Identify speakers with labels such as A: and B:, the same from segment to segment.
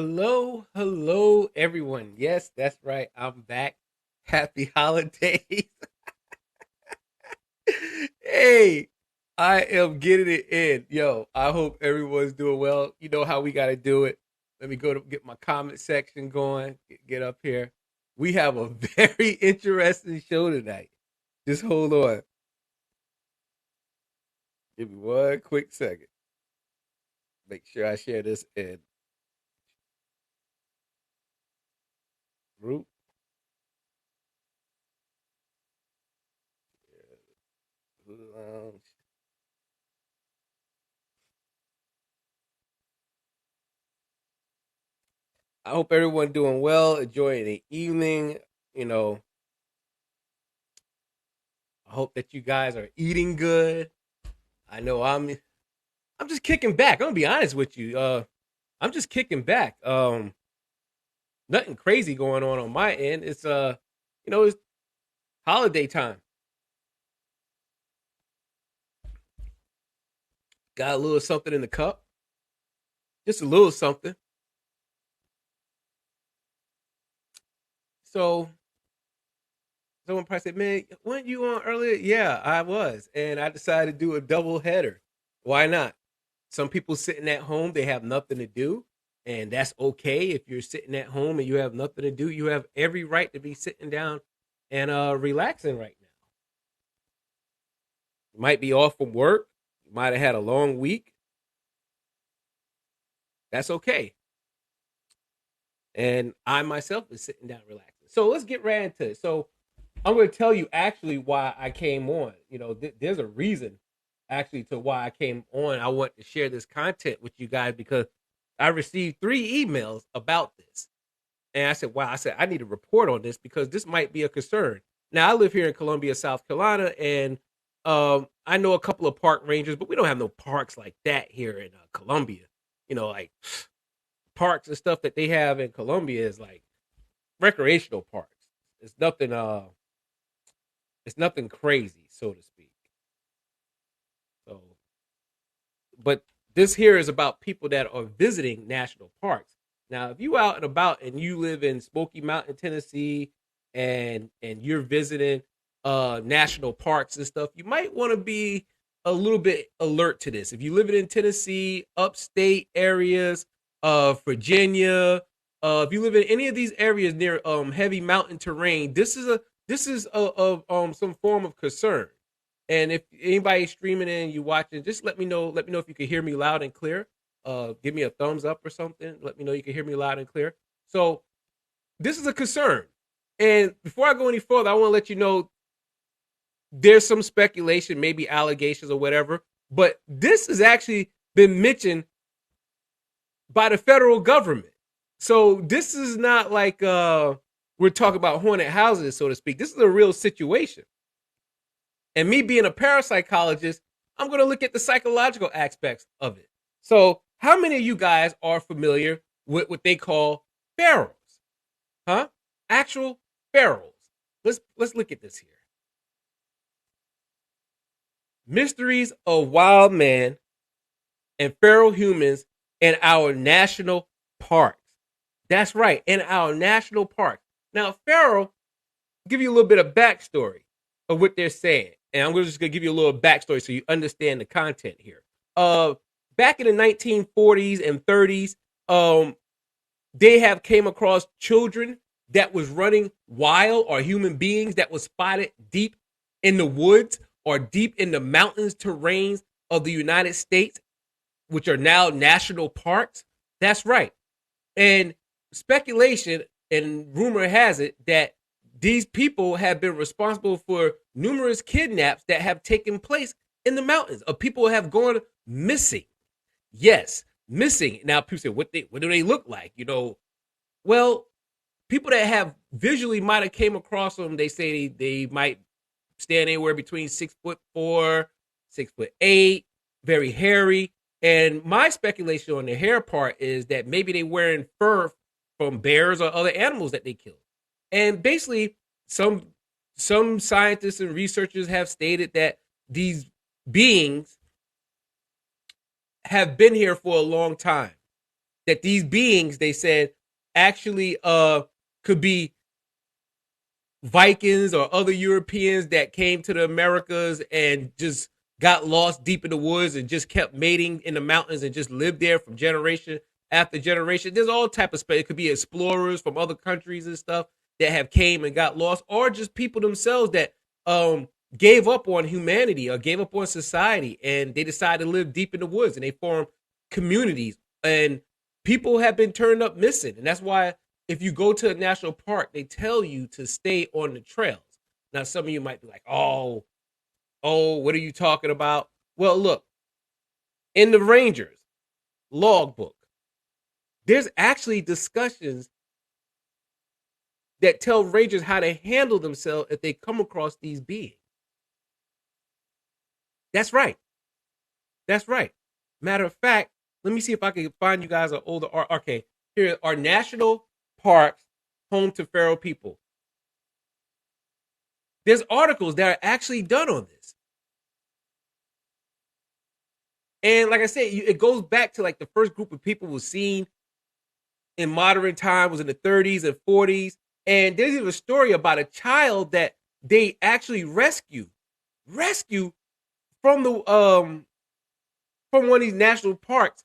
A: Hello, hello, everyone. Yes, that's right. I'm back. Happy holidays. Hey, I am getting it in. Yo, I hope everyone's doing well. You know how we got to do it. Let me go to get my comment section going, get up here. We have a very interesting show tonight. Just hold on. Give me one quick second. Make sure I share this in group. Lounge. I hope everyone doing well, enjoying the evening. You know, I hope that you guys are eating good. I know I'm just kicking back. I'm gonna be honest with you. I'm just kicking back. Nothing crazy going on my end. It's holiday time. Got a little something in the cup. Just a little something. So someone probably said, "Man, weren't you on earlier?" Yeah, I was, and I decided to do a double header. Why not? Some people sitting at home, they have nothing to do, and that's okay. If you're sitting at home and you have nothing to do, you have every right to be sitting down and relaxing right now. You might be off from work, you might have had a long week. That's okay. And I myself is sitting down relaxing. So let's get right into it. So I'm going to tell you actually why I came on. There's a reason actually to why I came on. I want to share this content with you guys because I received 3 emails about this. And I said, wow, I need to report on this because this might be a concern. Now, I live here in Columbia, South Carolina, and I know a couple of park rangers, but we don't have no parks like that here in Columbia. Like parks and stuff that they have in Columbia is like recreational parks. It's nothing. It's nothing crazy, so to speak. So, but this here is about people that are visiting national parks. Now, if you out and about and you live in Smoky Mountain, Tennessee, and you're visiting national parks and stuff, you might want to be a little bit alert to this. If you live in Tennessee, upstate areas, Virginia, if you live in any of these areas near heavy mountain terrain, this is some form of concern. And if anybody's streaming and you watching, just let me know. Let me know if you can hear me loud and clear. Give me a thumbs up or something. Let me know you can hear me loud and clear. So this is a concern. And before I go any further, I want to let you know there's some speculation, maybe allegations or whatever, but this has actually been mentioned by the federal government. So this is not like we're talking about haunted houses, so to speak. This is a real situation. And me being a parapsychologist, I'm going to look at the psychological aspects of it. So, how many of you guys are familiar with what they call pharaohs? Huh? Actual pharaohs. Let's look at this here. Mysteries of wild man and feral humans in our national parks. That's right, in our national parks. Now, pharaoh, give you a little bit of backstory of what they're saying. And I'm just going to give you a little backstory so you understand the content here. Back in the 1940s and 30s, they have came across children that was running wild or human beings that was spotted deep in the woods or deep in the mountains terrains of the United States, which are now national parks. That's right. And speculation and rumor has it that these people have been responsible for numerous kidnaps that have taken place in the mountains of people who have gone missing. Yes, missing. Now people say, what do they look like? Well, people that have visually might have came across them. They say they might stand anywhere between 6'4", 6'8", very hairy. And my speculation on the hair part is that maybe they wearing fur from bears or other animals that they killed. And basically, some scientists and researchers have stated that these beings have been here for a long time. that these beings, they said, actually could be Vikings or other Europeans that came to the Americas and just got lost deep in the woods and just kept mating in the mountains and just lived there from generation after generation. There's all type of space. It could be explorers from other countries and stuff that have came and got lost, or just people themselves that gave up on humanity or gave up on society and they decided to live deep in the woods and they formed communities. And people have been turned up missing, and that's why if you go to a national park, they tell you to stay on the trails. Now, some of you might be like, what are you talking about? Well, look, in the Rangers logbook, there's actually discussions that tell Rangers how to handle themselves if they come across these beings. That's right. That's right. Matter of fact, let me see if I can find you guys an older. Okay, here are national parks home to feral people. There's articles that are actually done on this. And like I said, it goes back to like the first group of people was seen in modern time was in the 30s and 40s. And there's even a story about a child that they actually rescue from the from one of these national parks,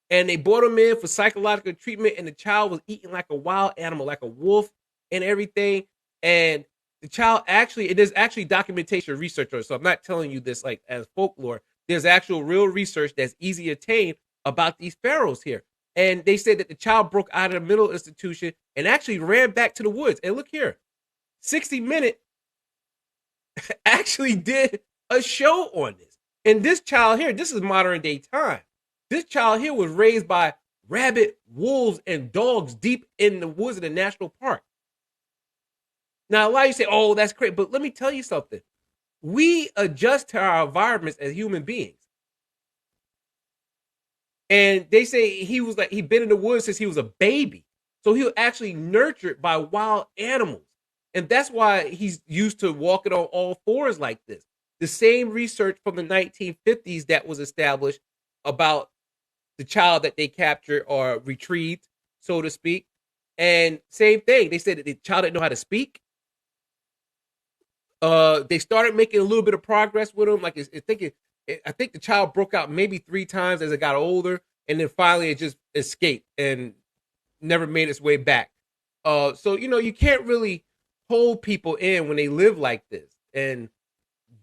A: and they brought him in for psychological treatment, and the child was eating like a wild animal, like a wolf and everything. And the child actually, there's actually documentation research on it, so I'm not telling you this like as folklore. There's actual real research that's easy to attain about these pharaohs here. And they said that the child broke out of the mental institution and actually ran back to the woods. And look here, 60 Minute actually did a show on this. And this child here, this is modern day time. This child here was raised by rabbit, wolves, and dogs deep in the woods of the national park. Now, a lot of you say, oh, that's great. But let me tell you something. We adjust to our environments as human beings. And they say he'd been in the woods since he was a baby. So he was actually nurtured by wild animals. And that's why he's used to walking on all fours like this. The same research from the 1950s that was established about the child that they captured or retrieved, so to speak. And same thing. They said that the child didn't know how to speak. They started making a little bit of progress with him. Like I think the child broke out maybe 3 times as it got older, and then finally it just escaped and never made its way back. So you can't really hold people in when they live like this. And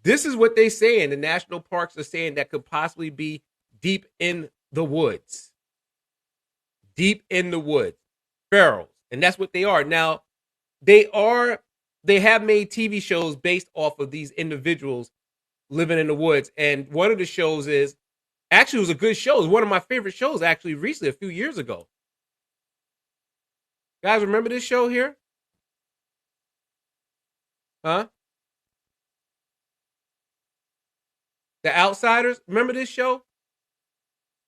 A: this is what they say, and the national parks are saying that could possibly be deep in the woods. Deep in the woods. Pharaohs. And that's what they are. Now, they have made TV shows based off of these individuals living in the woods. And one of the shows actually was a good show. It was one of my favorite shows actually recently, a few years ago. Guys, remember this show here? Huh? The Outsiders. Remember this show?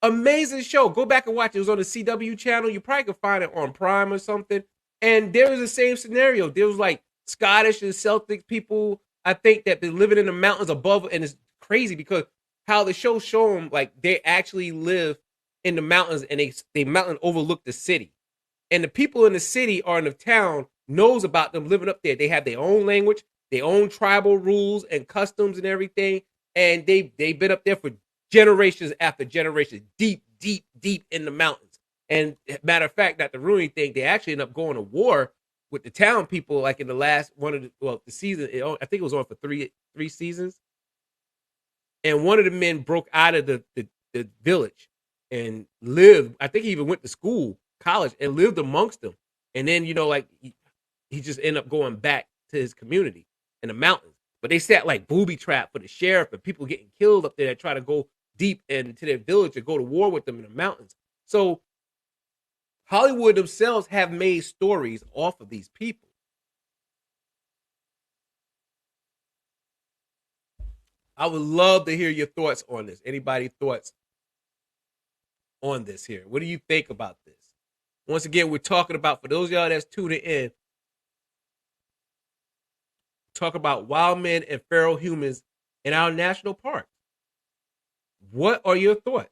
A: Amazing show. Go back and watch it. It was on the CW channel. You probably could find it on Prime or something. And there was the same scenario. There was like Scottish and Celtic people, I think, that been living in the mountains above. And it's crazy because how the show show them, like, they actually live in the mountains and they mountain overlook the city. And the people in the city or in the town knows about them living up there. They have their own language, their own tribal rules and customs and everything. And they've been up there for generations after generations, deep, deep, deep in the mountains. And matter of fact, not to ruin anything, they actually end up going to war with the town people, like in the last one of the season. I think it was on for three seasons. And one of the men broke out of the village and lived. I think he even went to school, college, and lived amongst them. And then he just ended up going back to his community in the mountains. But they set like booby trap for the sheriff and people getting killed up there that try to go deep into their village or go to war with them in the mountains. So Hollywood themselves have made stories off of these people. I would love to hear your thoughts on this. Anybody thoughts on this here? What do you think about this? Once again, we're talking about, for those of y'all that's tuning in, talk about wild men and feral humans in our national parks. What are your thoughts?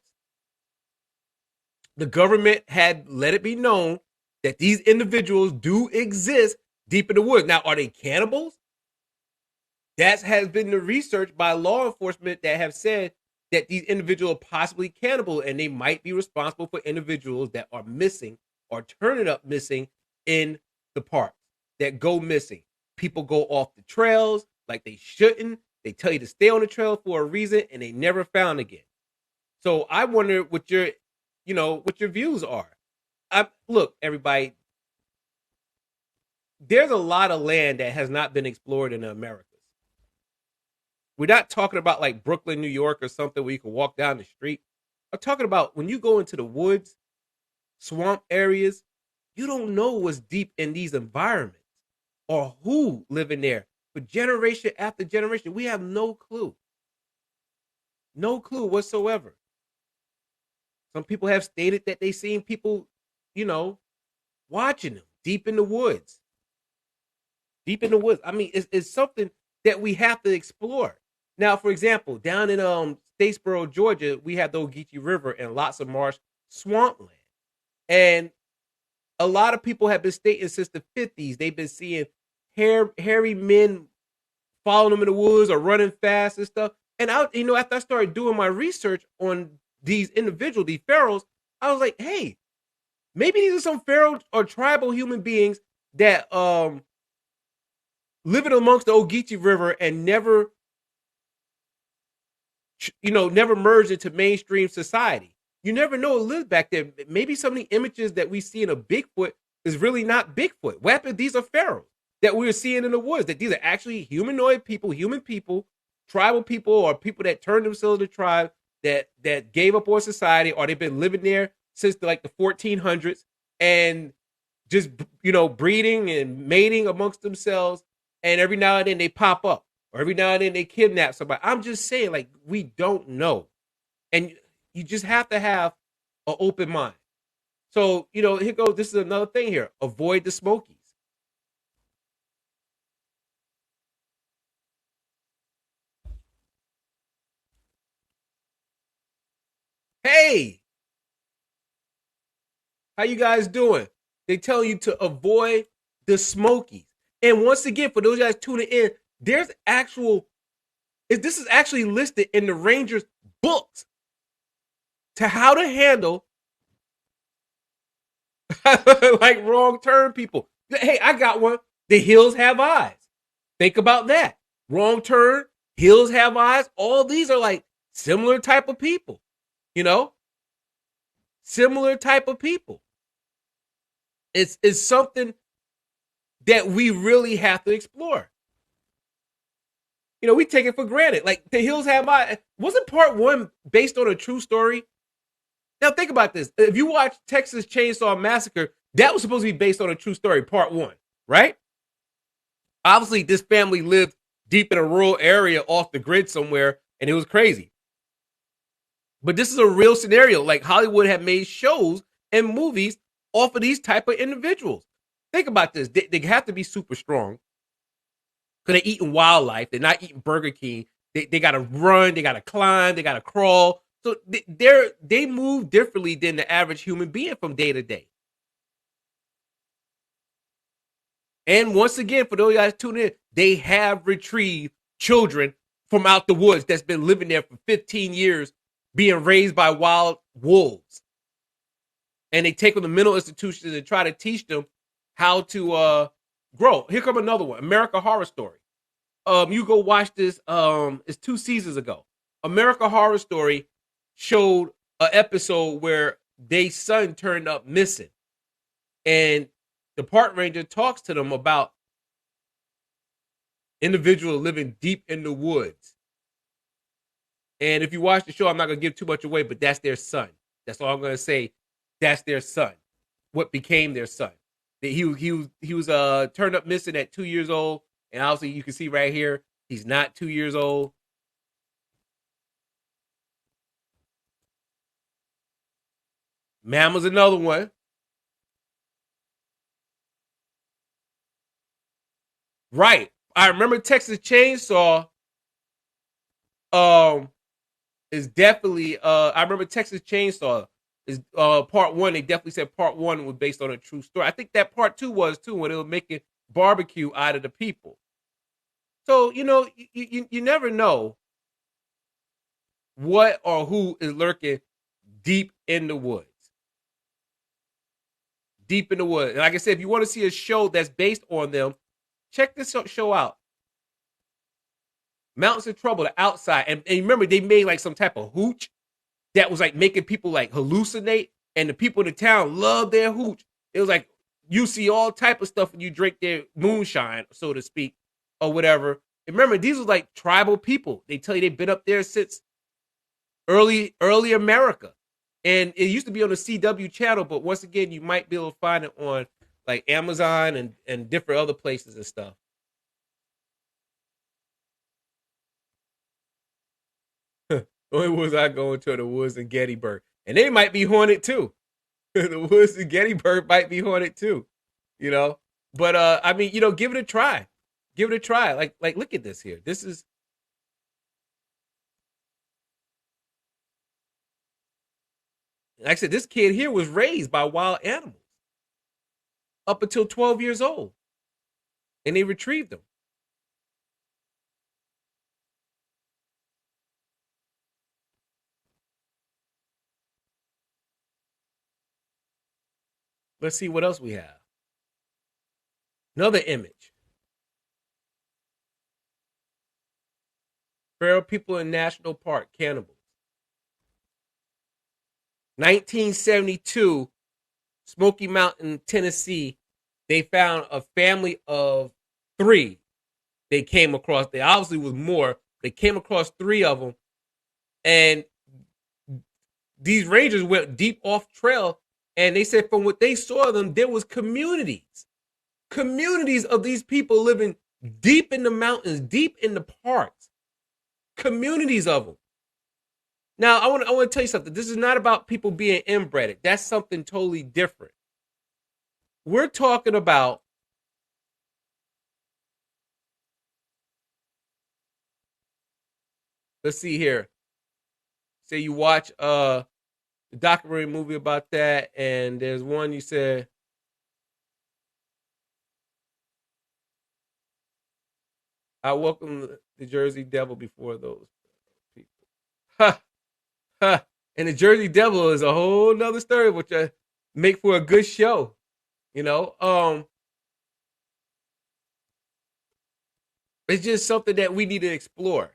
A: The government had let it be known that these individuals do exist deep in the woods. Now, are they cannibals? That has been the research by law enforcement that have said that these individuals are possibly cannibal and they might be responsible for individuals that are missing or turning up missing in the parks that go missing. People go off the trails like they shouldn't. They tell you to stay on the trail for a reason and they never found again. So I wonder what your views are. Look, everybody, there's a lot of land that has not been explored in the Americas. We're not talking about like Brooklyn, New York, or something where you can walk down the street. I'm talking about when you go into the woods, swamp areas, you don't know what's deep in these environments or who live in there. For generation after generation, we have no clue. No clue whatsoever. Some people have stated that they seen people, you know, watching them deep in the woods. Deep in the woods. I mean, it's something that we have to explore. Now, for example, down in Statesboro, Georgia, we have the Ogeechee River and lots of marsh swampland. And a lot of people have been stating since the 50s, they've been seeing hairy men following them in the woods or running fast and stuff. And after I started doing my research on these individuals, these pharaohs, I was like, hey, maybe these are some pharaoh or tribal human beings that living amongst the Ogeechee River and never merged into mainstream society. You never know what lived back there. Maybe some of the images that we see in a Bigfoot is really not Bigfoot. What happened? These are pharaohs that we're seeing in the woods, that these are actually humanoid people, human people, tribal people, or people that turned themselves to tribe that gave up on society, or they've been living there since like the 1400s and just, breeding and mating amongst themselves. And every now and then they pop up, or every now and then they kidnap somebody. I'm just saying, like, we don't know. And you just have to have an open mind. So, here goes, this is another thing here. Avoid the Smokies. Hey, how you guys doing? They tell you to avoid the Smokies. And once again, for those guys tuning in, this is actually listed in the Rangers books to how to handle like wrong turn people. Hey, I got one. The hills have eyes. Think about that. Wrong turn, hills have eyes. All these are like similar type of people, similar type of people. It's something that we really have to explore. We take it for granted. Like the hills have eyes. Wasn't part one based on a true story? Now think about this. If you watch Texas Chainsaw Massacre, that was supposed to be based on a true story, part one, right? Obviously, this family lived deep in a rural area off the grid somewhere, and it was crazy. But this is a real scenario. Like Hollywood have made shows and movies off of these type of individuals. Think about this. They have to be super strong because they're eating wildlife. They're not eating Burger King. They got to run. They got to climb. They got to crawl. So they move differently than the average human being from day to day. And once again, for those guys tuning in, they have retrieved children from out the woods that's been living there for 15 years, being raised by wild wolves. And they take them to mental institutions and try to teach them how to grow. Here come another one, American Horror Story. You go watch this. It's 2 seasons ago. American Horror Story showed an episode where their son turned up missing. And the park ranger talks to them about individuals living deep in the woods. And if you watch the show, I'm not going to give too much away, but that's their son. That's all I'm going to say. That's their son. What became their son. He was turned up missing at 2 years old. And obviously you can see right here, he's not 2 years old. Mama's another one. Right. I remember Texas Chainsaw is definitely I remember Texas Chainsaw is part one. They definitely said part one was based on a true story. I think that part two was too, when they were making barbecue out of the people. So you never know what or who is lurking deep in the woods. Deep in the woods. And like I said, if you want to see a show that's based on them, check this show out. Mountains of Trouble, the outside. And remember, they made like some type of hooch that was like making people like hallucinate. And the people in the town love their hooch. It was like you see all type of stuff when you drink their moonshine, so to speak, or whatever. And remember, these was like tribal people. They tell you they've been up there since early America. And it used to be on the CW channel, but once again, you might be able to find it on like Amazon and different other places and stuff. Only woods I go into are the woods in Gettysburg. And they might be haunted too. The woods in Gettysburg might be haunted too, you know. But I mean, give it a try. Give it a try. Like look at this here. This is, like I said, this kid here was raised by wild animals up until 12 years old. And they retrieved him. Let's see what else we have. Another image. Feral people in National Park, Cannibals. 1972, Smoky Mountain, Tennessee. They found a family of 3. They came across. They obviously was more. They came across 3 of them, and these rangers went deep off trail. And they said from what they saw them, there was communities of these people living deep in the mountains, deep in the parks, communities of them. Now, I want to tell you something. This is not about people being inbred. That's something totally different. We're talking about, let's see here. Say you watch the documentary movie about that, and there's one you said, I welcome the Jersey Devil before those people. Ha, ha. And the Jersey Devil is a whole nother story, which make for a good show. You know, it's just something that we need to explore.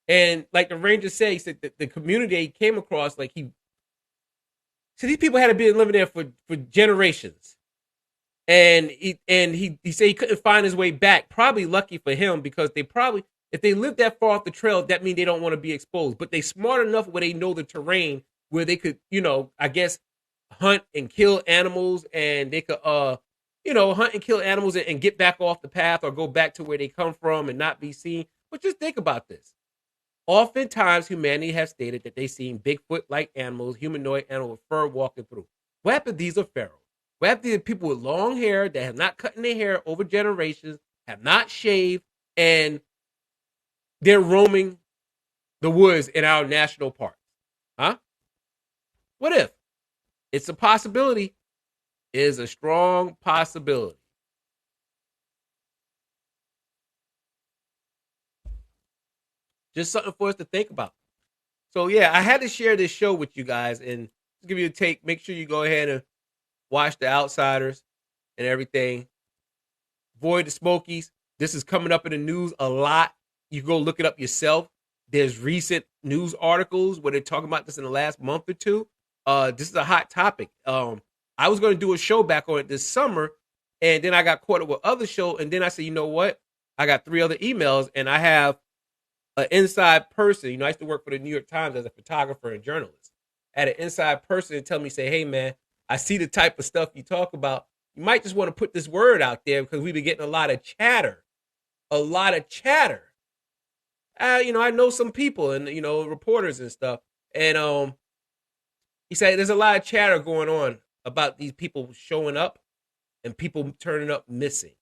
A: And like the ranger said, he said that the community he came across, like he so these people had been living there for generations. And he said he couldn't find his way back. Probably lucky for him, because they probably, if they live that far off the trail, that means they don't want to be exposed. But they smart enough where they know the terrain, where they could, I guess, hunt and kill animals, and they could hunt and kill animals and get back off the path, or go back to where they come from and not be seen. But just think about this. Oftentimes, humanity has stated that they've seen Bigfoot-like animals, humanoid animal with fur walking through. What happened? These are feral. What happened to people with long hair that have not cut their hair over generations, have not shaved, and they're roaming the woods in our national parks? Huh? What if? It's a possibility. It is a strong possibility. Just something for us to think about. So yeah, I had to share this show with you guys and give you a take. Make sure you go ahead and watch The Outsiders and everything. Avoid the Smokies. This is coming up in the news a lot. You can go look it up yourself. There's recent news articles where they're talking about this in the last month or two. This is a hot topic. I was going to do a show back on it this summer, and then I got caught up with other show, and then I said, you know what? I got 3 other emails, and I have an inside person. I used to work for the New York Times as a photographer and journalist. I had an inside person tell me, say, hey, man, I see the type of stuff you talk about. You might just want to put this word out there, because we've been getting a lot of chatter. A lot of chatter. I know some people and, reporters and stuff. And he said there's a lot of chatter going on about these people showing up and people turning up missing.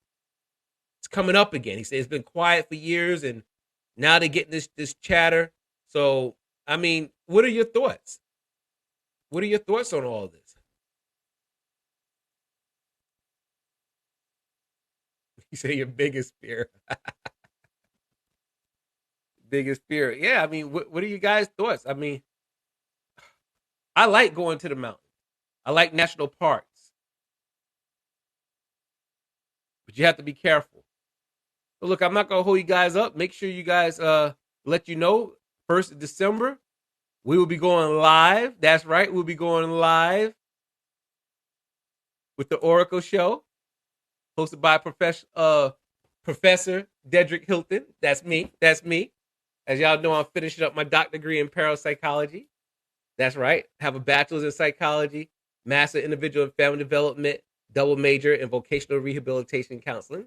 A: It's coming up again. He said it's been quiet for years, and now they're getting this chatter. So, I mean, what are your thoughts? What are your thoughts on all this? You say your biggest fear. Biggest fear. Yeah, I mean, what are you guys' thoughts? I mean, I like going to the mountain. I like national parks, but you have to be careful. So look, I'm not gonna hold you guys up. Make sure you guys let you know 1st of December we will be going live. That's right, we'll be going live with the Oracle Show, hosted by Professor Dedrick Hilton. That's me. That's me. As y'all know, I'm finishing up my doctorate degree in parapsychology. That's right. Have a bachelor's in psychology, master in individual and family development, double major in vocational rehabilitation counseling.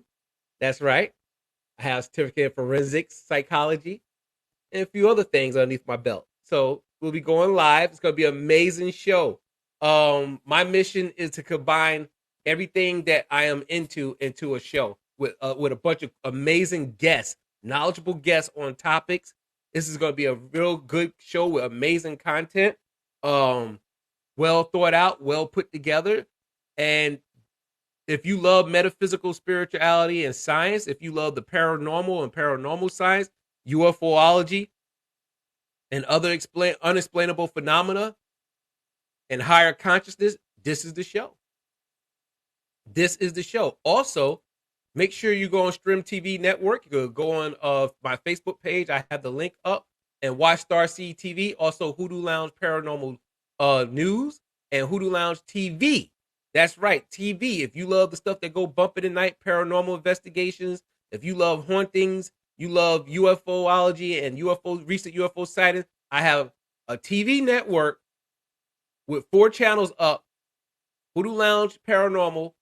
A: That's right. I have a certificate in forensics psychology and a few other things underneath my belt. So we'll be going live. It's going to be an amazing show. My mission is to combine everything that I am into a show with a bunch of amazing guests, knowledgeable guests on topics. This is going to be a real good show with amazing content, um, well thought out, well put together. And if you love metaphysical spirituality and science, if you love the paranormal and paranormal science, UFOlogy, and other unexplainable phenomena and higher consciousness, this is the show. This is the show. Also, make sure you go on Stream TV Network. You can go on my Facebook page. I have the link up and watch Star Seed TV. Also, Hoodoo Lounge Paranormal News and Hoodoo Lounge TV. That's right, TV. If you love the stuff that go bump in the night, paranormal investigations, if you love hauntings, you love UFOlogy and recent UFO sightings, I have a TV network with 4 channels up: Hoodoo Lounge Paranormal,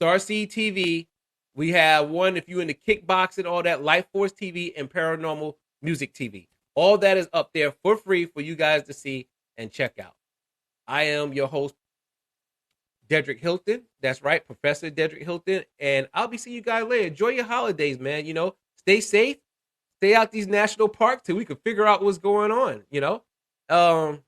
A: Starseed TV. We have one if you into kickboxing, all that, Life Force TV, and Paranormal Music TV. All that is up there for free for you guys to see and check out. I am your host, Dedrick Hilton. That's right, Professor Dedrick Hilton. And I'll be seeing you guys later. Enjoy your holidays, man. Stay safe. Stay out these national parks till we can figure out what's going on, Um,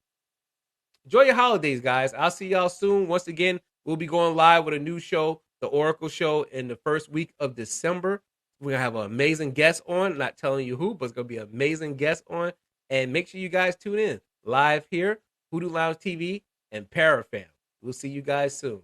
A: enjoy your holidays, guys. I'll see y'all soon. Once again, we'll be going live with a new show, the Oracle Show, in the first week of December. We're going to have an amazing guest on. Not telling you who, but it's going to be an amazing guest on. And make sure you guys tune in live here, Hoodoo Lounge TV and Parafam. We'll see you guys soon.